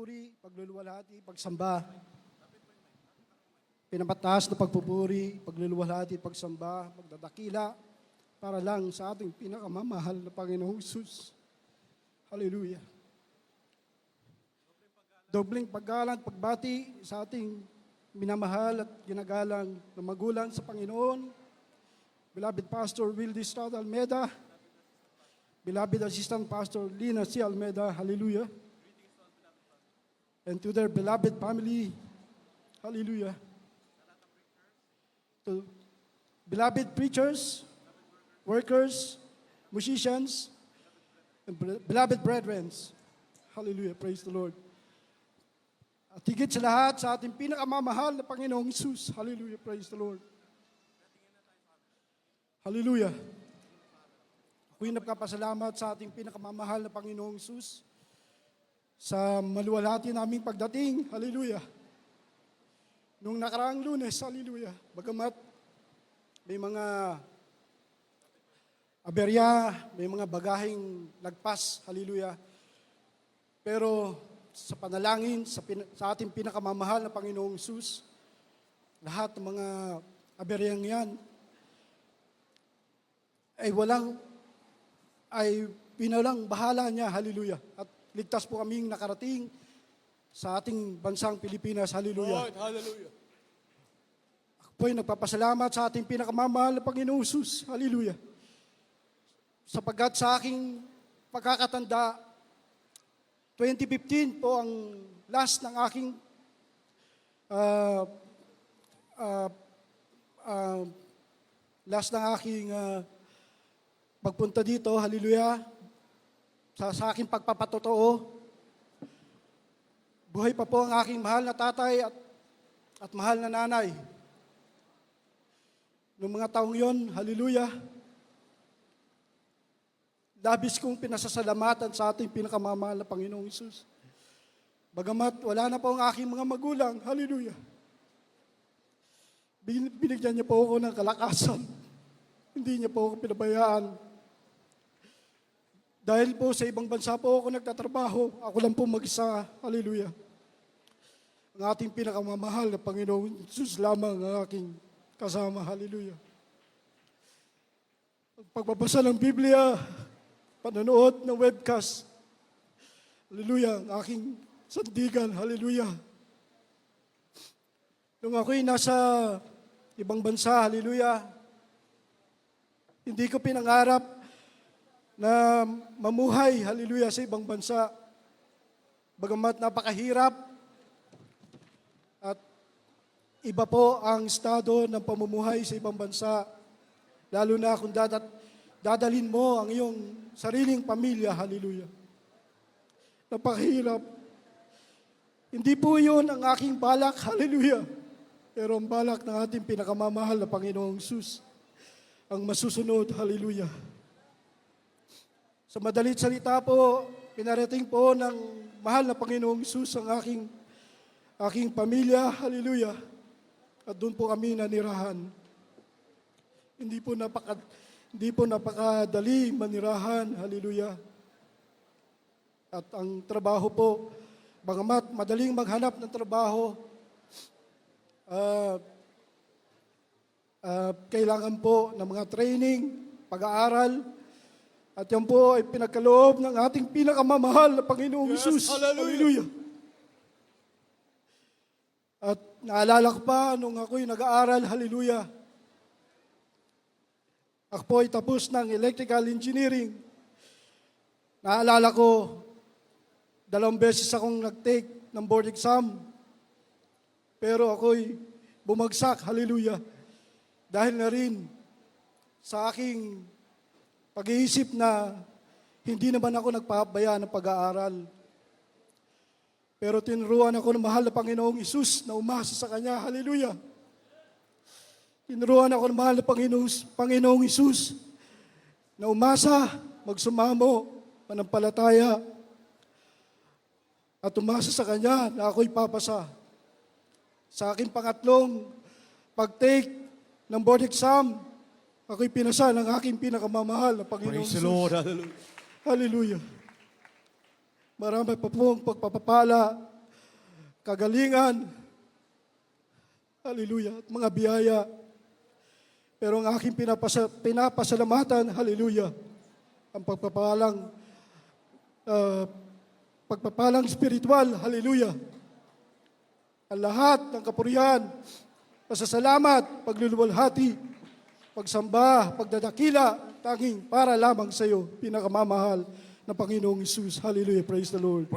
pagpupuri, pagluluwalhati, pagsamba. Pinapataas na pagpupuri, pagluluwalhati, pagsamba, pagdadakila, para lang sa ating pinakamamahal na Panginoong Hesus. Hallelujah. Dobling paggalang at pagbati sa ating minamahal at ginagalang na magulang sa Panginoon, Beloved Pastor Wildy Estrada Almeda, Beloved Assistant Pastor Lina C. Almeda, hallelujah. And to their beloved family, hallelujah. To beloved preachers, workers, musicians, and beloved brethren, hallelujah, praise the Lord. At higit sa lahat, sa ating pinakamamahal na Panginoong Hesus, hallelujah, praise the Lord. Hallelujah. Ako'y nagkapasalamat sa ating pinakamamahal na Panginoong Hesus sa maluwalhati naming pagdating. Hallelujah. Nung nakaraang Lunes, hallelujah. Bagamat may mga aberya, may mga bagaheng lagpas, hallelujah. Pero sa panalangin, sa ating pinakamamahal na Panginoong Hesus, lahat ng mga aberyang yan ay pinalang bahala niya, hallelujah. At ligtas po kaming nakarating sa ating bansang Pilipinas, hallelujah. Lord, hallelujah. Ako po'y nagpapasalamat sa ating pinakamamahal na Panginoong Hesus, hallelujah. Sapagkat sa aking pagkakatanda, 2015 po ang last ng aking pagpunta dito, hallelujah, sa aking pagpapatotoo. Buhay pa po ang aking mahal na tatay at mahal na nanay. Noong mga taong yon, hallelujah, labis kong pinasasalamatan sa ating pinakamamahal na Panginoong Hesus. Bagamat wala na po ang aking mga magulang, hallelujah, binigyan niya po ako ng kalakasan. Hindi niya po ako pinabayaan. Dahil po sa ibang bansa po ako nagtatrabaho, ako lang po mag-isa, hallelujah. Ang ating pinakamamahal na Panginoong Hesus lamang ang aking kasama, hallelujah. Pagbabasa ng Biblia, panonood ng webcast, hallelujah, ang aking sandigan, hallelujah. Nung ako'y nasa ibang bansa, hallelujah, hindi ko pinangarap na mamuhay, hallelujah, sa ibang bansa. Bagamat napakahirap at iba po ang estado ng pamumuhay sa ibang bansa, lalo na kung dadalhin mo ang iyong sariling pamilya, hallelujah. Napakahirap. Hindi po yun ang aking balak, hallelujah. Pero ang balak ng ating pinakamamahal na Panginoong Hesus ang masusunod, hallelujah. Sa madalit salita po, pinarating po ng mahal na Panginoong Hesus ang aking pamilya, hallelujah. At doon po kami nanirahan. Hindi po napakadali manirahan, hallelujah. At ang trabaho po, bagamat madaling maghanap ng trabaho, kailangan po ng mga training, pag-aaral, at yan po ay pinagkaloob ng ating pinakamamahal na Panginoong Hesus. Hallelujah. Hallelujah. At naalala ko pa nung ako'y nag-aaral, hallelujah. Ako po ay tapos ng electrical engineering. Naalala ko, 2 beses akong nag-take ng board exam. Pero ako'y bumagsak, hallelujah. Dahil na rin sa aking pag-iisip na hindi naman ako nagpapabaya ng pag-aaral. Pero tinuruan ako ng mahal na Panginoong Hesus na umasa sa Kanya, hallelujah. Tinuruan ako ng mahal na Panginoong Hesus na umasa, magsumamo, manampalataya, at umasa sa Kanya na ako'y papasa. Sa aking pangatlong pag-take ng board exam, ako'y pinasa ng aking pinakamamahal na Panginoong Praise the Hesus. Lord, hallelujah. Hallelujah. Marami pa pong pagpapapala kagalingan, hallelujah, at mga biyaya. Pero ang aking pinapasalamatan, hallelujah, ang pagpapalang spiritual, hallelujah. Ang lahat ng kapurihan, pasasalamat, pagluluwalhati, pagsamba, pagdadakila, tanging para lamang sa iyo, pinakamamahal na Panginoong Hesus. Hallelujah, praise the Lord.